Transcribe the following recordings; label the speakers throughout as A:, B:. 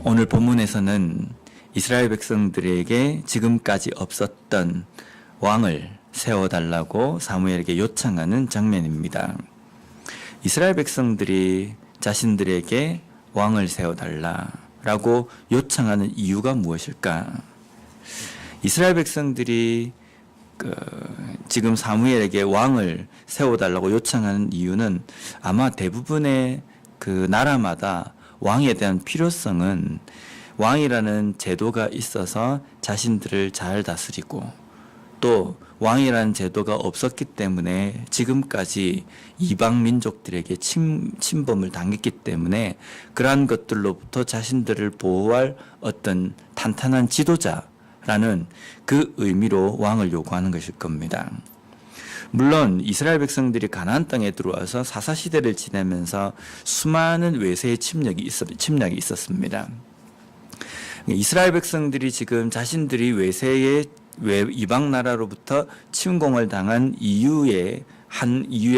A: 오늘 본문에서는 이스라엘 백성들에게 지금까지 없었던 왕을 세워달라고 사무엘에게 요청하는 장면입니다. 이스라엘 백성들이 자신들에게 왕을 세워달라고 요청하는 이유가 무엇일까? 이스라엘 백성들이 지금 사무엘에게 왕을 세워달라고 요청하는 이유는 아마 대부분의 그 나라마다 왕에 대한 필요성은 왕이라는 제도가 있어서 자신들을 잘 다스리고 또 왕이라는 제도가 없었기 때문에 지금까지 이방 민족들에게 침범을 당했기 때문에 그러한 것들로부터 자신들을 보호할 어떤 탄탄한 지도자라는 그 의미로 왕을 요구하는 것일 겁니다. 물론 이스라엘 백성들이 가나안 땅에 들어와서 사사시대를 지내면서 수많은 외세의 침략이 있었습니다. 이스라엘 백성들이 지금 자신들이 외세의 이방 나라로부터 침공을 당한 이유의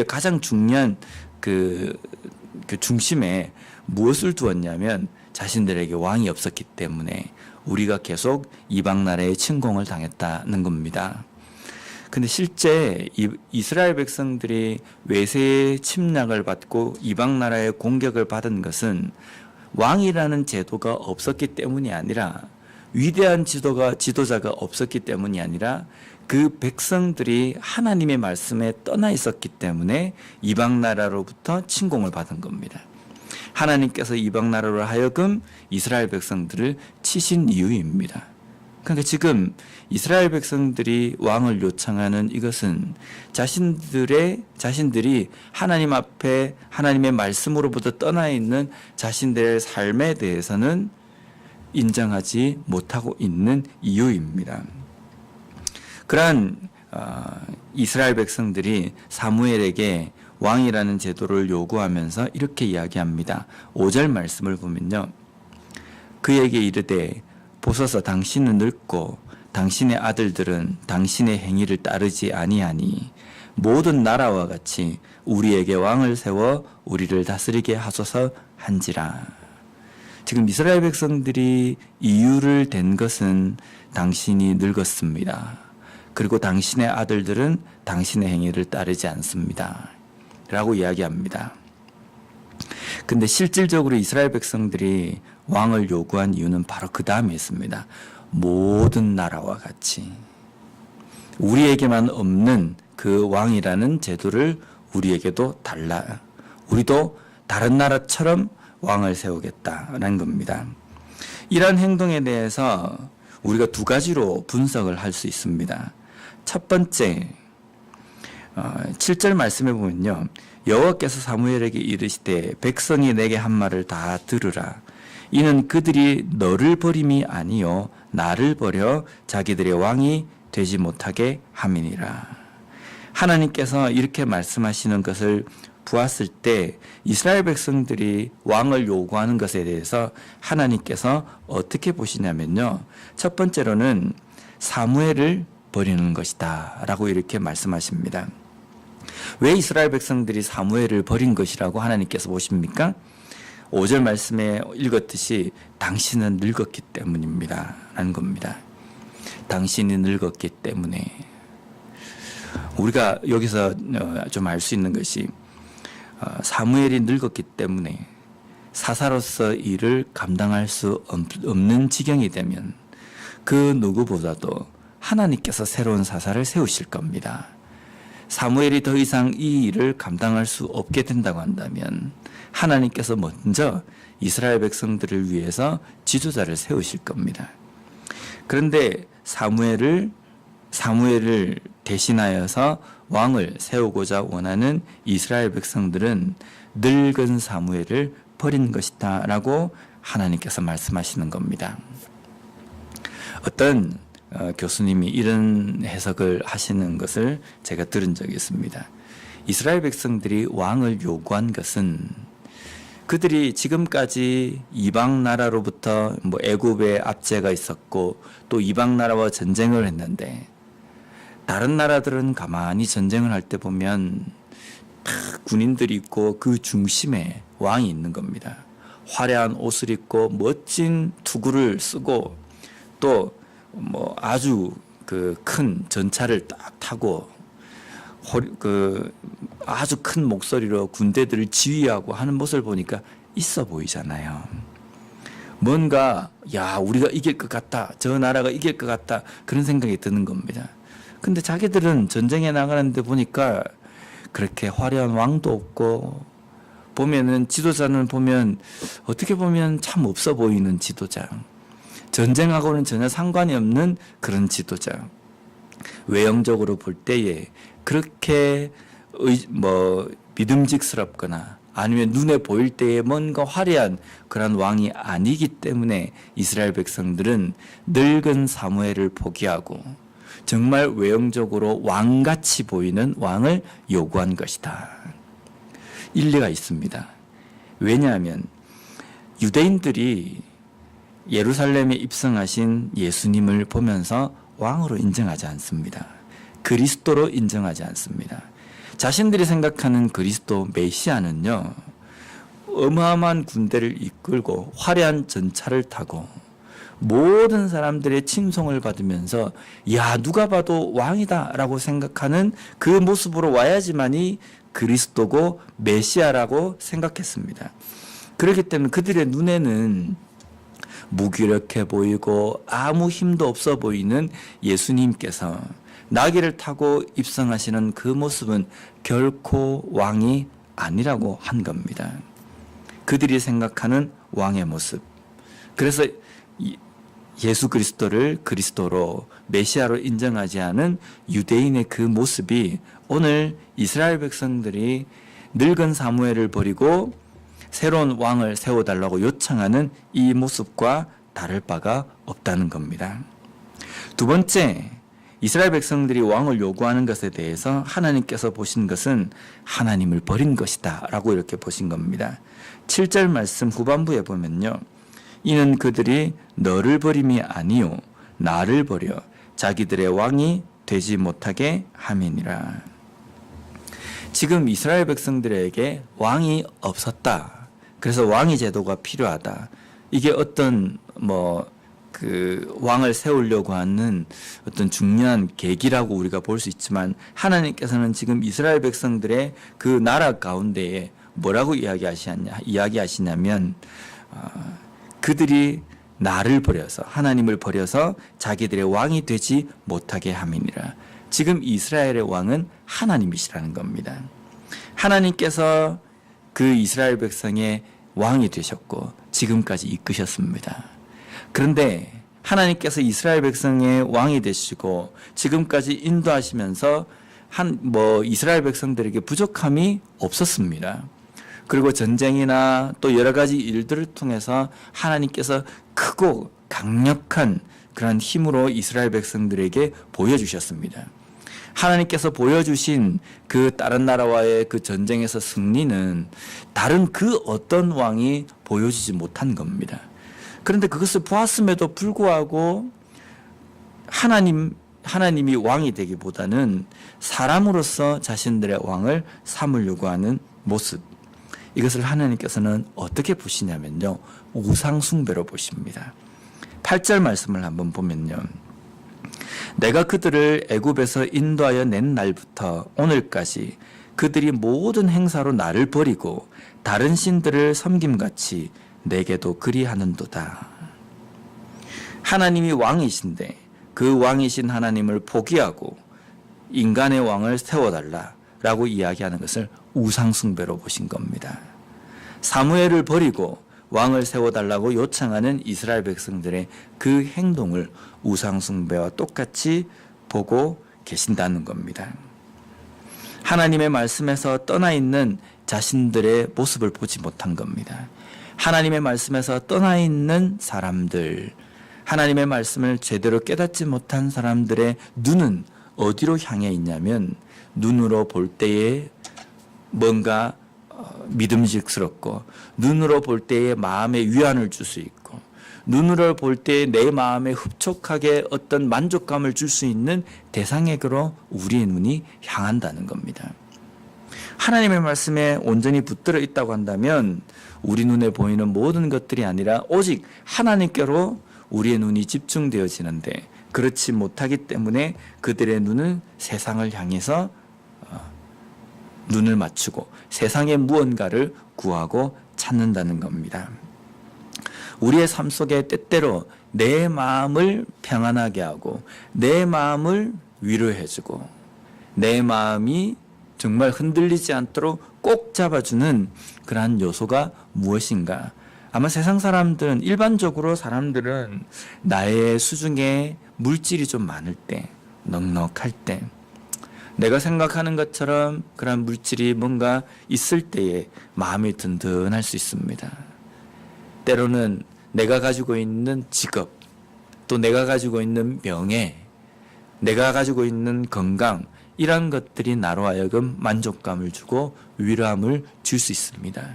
A: 가장 중요한 그 중심에 무엇을 두었냐면 자신들에게 왕이 없었기 때문에 우리가 계속 이방 나라의 침공을 당했다는 겁니다. 근데 실제 이스라엘 백성들이 외세의 침략을 받고 이방 나라의 공격을 받은 것은 왕이라는 제도가 없었기 때문이 아니라 위대한 지도자가 없었기 때문이 아니라 그 백성들이 하나님의 말씀에 떠나 있었기 때문에 이방 나라로부터 침공을 받은 겁니다. 하나님께서 이방 나라로 하여금 이스라엘 백성들을 치신 이유입니다. 그러니까 지금 이스라엘 백성들이 왕을 요청하는 이것은 자신들이 하나님 앞에 하나님의 말씀으로부터 떠나 있는 자신들의 삶에 대해서는 인정하지 못하고 있는 이유입니다. 그러한 이스라엘 백성들이 사무엘에게 왕이라는 제도를 요구하면서 이렇게 이야기합니다. 5절 말씀을 보면요. 그에게 이르되 보소서 당신은 늙고 당신의 아들들은 당신의 행위를 따르지 아니하니 모든 나라와 같이 우리에게 왕을 세워 우리를 다스리게 하소서 한지라. 지금 이스라엘 백성들이 이유를 댄 것은 당신이 늙었습니다. 그리고 당신의 아들들은 당신의 행위를 따르지 않습니다. 라고 이야기합니다. 근데 실질적으로 이스라엘 백성들이 왕을 요구한 이유는 바로 그 다음에 있습니다. 모든 나라와 같이 우리에게만 없는 그 왕이라는 제도를 우리에게도 달라. 우리도 다른 나라처럼 왕을 세우겠다는 겁니다. 이러한 행동에 대해서 우리가 두 가지로 분석을 할 수 있습니다. 첫 번째, 7절 말씀해 보면요. 여호와께서 사무엘에게 이르시되 백성이 내게 한 말을 다 들으라. 이는 그들이 너를 버림이 아니요 나를 버려 자기들의 왕이 되지 못하게 함이니라. 하나님께서 이렇게 말씀하시는 것을 보았을 때 이스라엘 백성들이 왕을 요구하는 것에 대해서 하나님께서 어떻게 보시냐면요. 첫 번째로는 사무엘을 버리는 것이다 라고 이렇게 말씀하십니다. 왜 이스라엘 백성들이 사무엘을 버린 것이라고 하나님께서 보십니까? 5절 말씀에 읽었듯이 당신은 늙었기 때문입니다 라는 겁니다. 당신이 늙었기 때문에. 우리가 여기서 좀 알 수 있는 것이 사무엘이 늙었기 때문에 사사로서 일을 감당할 수 없는 지경이 되면 그 누구보다도 하나님께서 새로운 사사를 세우실 겁니다. 사무엘이 더 이상 이 일을 감당할 수 없게 된다고 한다면 하나님께서 먼저 이스라엘 백성들을 위해서 지도자를 세우실 겁니다. 그런데 사무엘을 대신하여서 왕을 세우고자 원하는 이스라엘 백성들은 늙은 사무엘을 버린 것이다 라고 하나님께서 말씀하시는 겁니다. 어떤 교수님이 이런 해석을 하시는 것을 제가 들은 적이 있습니다. 이스라엘 백성들이 왕을 요구한 것은 그들이 지금까지 이방 나라로부터 애굽의 압제가 있었고 또 이방 나라와 전쟁을 했는데 다른 나라들은 가만히 전쟁을 할 때 보면 다 군인들이 있고 그 중심에 왕이 있는 겁니다. 화려한 옷을 입고 멋진 투구를 쓰고 또 뭐 아주 그 큰 전차를 딱 타고 아주 큰 목소리로 군대들을 지휘하고 하는 모습을 보니까 있어 보이잖아요. 뭔가 우리가 이길 것 같다, 저 나라가 이길 것 같다, 그런 생각이 드는 겁니다. 근데 자기들은 전쟁에 나가는데 보니까 그렇게 화려한 왕도 없고, 보면은 지도자는 보면 어떻게 보면 참 없어 보이는 지도자, 전쟁하고는 전혀 상관이 없는 그런 지도자, 외형적으로 볼 때에 그렇게 믿음직스럽거나 아니면 눈에 보일 때에 뭔가 화려한 그런 왕이 아니기 때문에 이스라엘 백성들은 늙은 사무엘을 포기하고 정말 외형적으로 왕같이 보이는 왕을 요구한 것이다. 일리가 있습니다. 왜냐하면 유대인들이 예루살렘에 입성하신 예수님을 보면서 왕으로 인정하지 않습니다. 그리스도로 인정하지 않습니다. 자신들이 생각하는 그리스도 메시아는요, 어마어마한 군대를 이끌고 화려한 전차를 타고 모든 사람들의 칭송을 받으면서 누가 봐도 왕이다 라고 생각하는 그 모습으로 와야지만이 그리스도고 메시아라고 생각했습니다. 그렇기 때문에 그들의 눈에는 무기력해 보이고 아무 힘도 없어 보이는 예수님께서 나귀를 타고 입성하시는 그 모습은 결코 왕이 아니라고 한 겁니다. 그들이 생각하는 왕의 모습. 그래서 예수 그리스도를 그리스도로 메시아로 인정하지 않은 유대인의 그 모습이 오늘 이스라엘 백성들이 늙은 사무엘을 버리고 새로운 왕을 세워달라고 요청하는 이 모습과 다를 바가 없다는 겁니다. 두 번째, 이스라엘 백성들이 왕을 요구하는 것에 대해서 하나님께서 보신 것은 하나님을 버린 것이다 라고 이렇게 보신 겁니다. 7절 말씀 후반부에 보면요, 이는 그들이 너를 버림이 아니요 나를 버려 자기들의 왕이 되지 못하게 함이니라. 지금 이스라엘 백성들에게 왕이 없었다. 그래서 왕위 제도가 필요하다. 이게 어떤 왕을 세우려고 하는 어떤 중요한 계기라고 우리가 볼 수 있지만, 하나님께서는 지금 이스라엘 백성들의 그 나라 가운데에 뭐라고 이야기하시냐면 그들이 나를 버려서, 하나님을 버려서 자기들의 왕이 되지 못하게 함이니라. 지금 이스라엘의 왕은 하나님이시라는 겁니다. 하나님께서 그 이스라엘 백성의 왕이 되셨고 지금까지 이끄셨습니다. 그런데 하나님께서 이스라엘 백성의 왕이 되시고 지금까지 인도하시면서 이스라엘 백성들에게 부족함이 없었습니다. 그리고 전쟁이나 또 여러 가지 일들을 통해서 하나님께서 크고 강력한 그런 힘으로 이스라엘 백성들에게 보여주셨습니다. 하나님께서 보여주신 그 다른 나라와의 그 전쟁에서 승리는 다른 그 어떤 왕이 보여주지 못한 겁니다. 그런데 그것을 보았음에도 불구하고 하나님이 왕이 되기보다는 사람으로서 자신들의 왕을 삼으려고 하는 모습, 이것을 하나님께서는 어떻게 보시냐면요, 우상숭배로 보십니다. 8절 말씀을 한번 보면요, 내가 그들을 애굽에서 인도하여 낸 날부터 오늘까지 그들이 모든 행사로 나를 버리고 다른 신들을 섬김같이 내게도 그리하는도다. 하나님이 왕이신데 그 왕이신 하나님을 포기하고 인간의 왕을 세워달라라고 이야기하는 것을 우상숭배로 보신 겁니다. 사무엘을 버리고 왕을 세워달라고 요청하는 이스라엘 백성들의 그 행동을 우상숭배와 똑같이 보고 계신다는 겁니다. 하나님의 말씀에서 떠나 있는 자신들의 모습을 보지 못한 겁니다. 하나님의 말씀에서 떠나 있는 사람들, 하나님의 말씀을 제대로 깨닫지 못한 사람들의 눈은 어디로 향해 있냐면, 눈으로 볼 때에 뭔가 믿음직스럽고, 눈으로 볼 때에 마음에 위안을 줄 수 있고, 눈으로 볼 때에 내 마음에 흡족하게 어떤 만족감을 줄 수 있는 대상에게로 우리의 눈이 향한다는 겁니다. 하나님의 말씀에 온전히 붙들어 있다고 한다면 우리 눈에 보이는 모든 것들이 아니라 오직 하나님께로 우리의 눈이 집중되어지는데, 그렇지 못하기 때문에 그들의 눈은 세상을 향해서 눈을 맞추고 세상의 무언가를 구하고 찾는다는 겁니다. 우리의 삶 속에 때때로 내 마음을 평안하게 하고 내 마음을 위로해주고 내 마음이 정말 흔들리지 않도록 꼭 잡아주는 그러한 요소가 무엇인가? 아마 세상 사람들은, 일반적으로 사람들은 나의 수중에 물질이 좀 많을 때, 넉넉할 때, 내가 생각하는 것처럼 그런 물질이 뭔가 있을 때에 마음이 든든할 수 있습니다. 때로는 내가 가지고 있는 직업, 또 내가 가지고 있는 명예, 내가 가지고 있는 건강, 이런 것들이 나로 하여금 만족감을 주고 위로함을 줄 수 있습니다.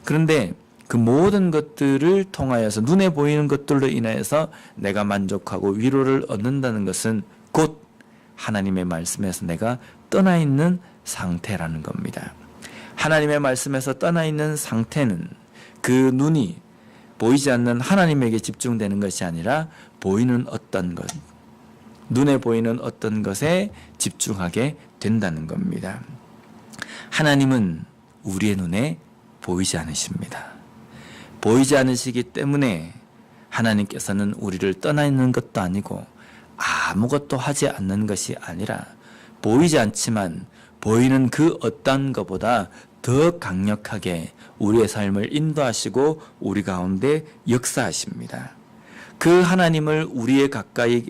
A: 그런데 그 모든 것들을 통하여서, 눈에 보이는 것들로 인하여서 내가 만족하고 위로를 얻는다는 것은 곧 하나님의 말씀에서 내가 떠나 있는 상태라는 겁니다. 하나님의 말씀에서 떠나 있는 상태는 그 눈이 보이지 않는 하나님에게 집중되는 것이 아니라 보이는 어떤 것, 눈에 보이는 어떤 것에 집중하게 된다는 겁니다. 하나님은 우리의 눈에 보이지 않으십니다. 보이지 않으시기 때문에 하나님께서는 우리를 떠나 있는 것도 아니고 아무것도 하지 않는 것이 아니라, 보이지 않지만 보이는 그 어떤 것보다 더 강력하게 우리의 삶을 인도하시고 우리 가운데 역사하십니다. 그 하나님을 우리의 가까이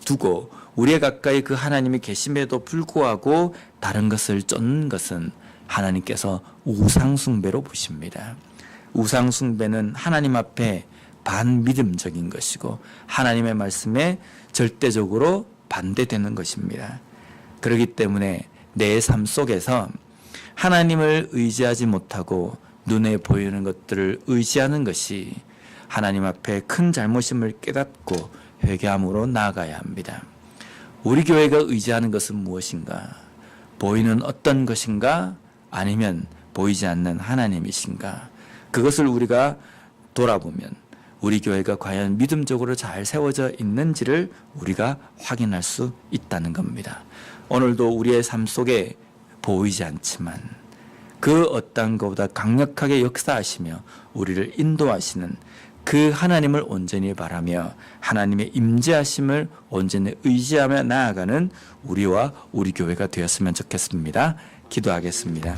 A: 두고 우리의 가까이 그 하나님이 계심에도 불구하고 다른 것을 쫓는 것은 하나님께서 우상숭배로 보십니다. 우상숭배는 하나님 앞에 반미름적인 것이고 하나님의 말씀에 절대적으로 반대되는 것입니다. 그렇기 때문에 내 삶 속에서 하나님을 의지하지 못하고 눈에 보이는 것들을 의지하는 것이 하나님 앞에 큰 잘못임을 깨닫고 회개함으로 나아가야 합니다. 우리 교회가 의지하는 것은 무엇인가? 보이는 어떤 것인가? 아니면 보이지 않는 하나님이신가? 그것을 우리가 돌아보면 우리 교회가 과연 믿음적으로 잘 세워져 있는지를 우리가 확인할 수 있다는 겁니다. 오늘도 우리의 삶 속에 보이지 않지만 그 어떤 것보다 강력하게 역사하시며 우리를 인도하시는 그 하나님을 온전히 바라며 하나님의 임재하심을 온전히 의지하며 나아가는 우리와 우리 교회가 되었으면 좋겠습니다. 기도하겠습니다.